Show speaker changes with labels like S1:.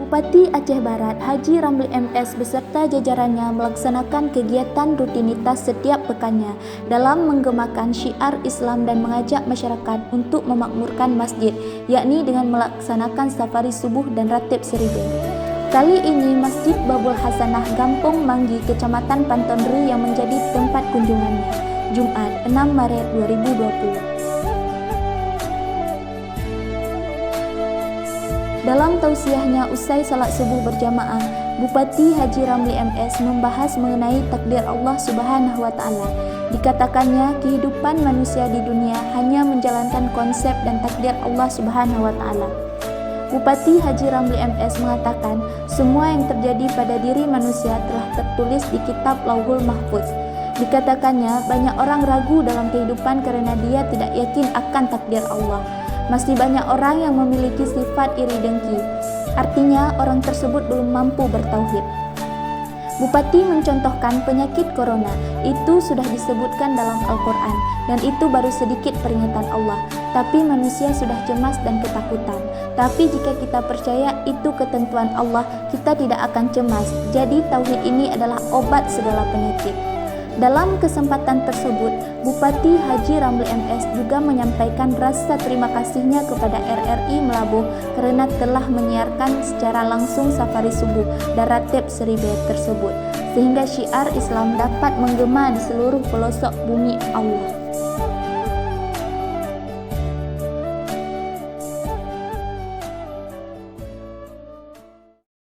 S1: Bupati Aceh Barat Haji Ramli MS beserta jajarannya melaksanakan kegiatan rutinitas setiap pekannya dalam menggemakan syiar Islam dan mengajak masyarakat untuk memakmurkan masjid, yakni dengan melaksanakan safari subuh dan ratib seribu. Kali ini Masjid Babul Hasanah Gampong Manggi, Kecamatan Pantonri yang menjadi tempat kunjungannya. Jumat 6 Maret 2020. Dalam tausiahnya usai salat subuh berjamaah, Bupati Haji Ramli MS membahas mengenai takdir Allah Subhanahu wa Ta'ala. Dikatakannya, kehidupan manusia di dunia hanya menjalankan konsep dan takdir Allah Subhanahu wa Ta'ala. Bupati Haji Ramli MS mengatakan, semua yang terjadi pada diri manusia telah tertulis di kitab Lauhul Mahfuz. Dikatakannya, banyak orang ragu dalam kehidupan karena dia tidak yakin akan takdir Allah. Masih banyak orang yang memiliki sifat iri dengki. Artinya, orang tersebut belum mampu bertauhid. Bupati mencontohkan penyakit corona. Itu sudah disebutkan dalam Al-Quran, dan itu baru sedikit peringatan Allah. Tapi manusia sudah cemas dan ketakutan. Tapi jika kita percaya itu ketentuan Allah, kita tidak akan cemas. Jadi tauhid ini adalah obat segala penyakit. Dalam kesempatan tersebut, Bupati Haji Ramli MS juga menyampaikan rasa terima kasihnya kepada RRI Melabuh karena telah menyiarkan secara langsung safari subuh dan ratib seribu tersebut, sehingga syiar Islam dapat menggema di seluruh pelosok bumi Allah.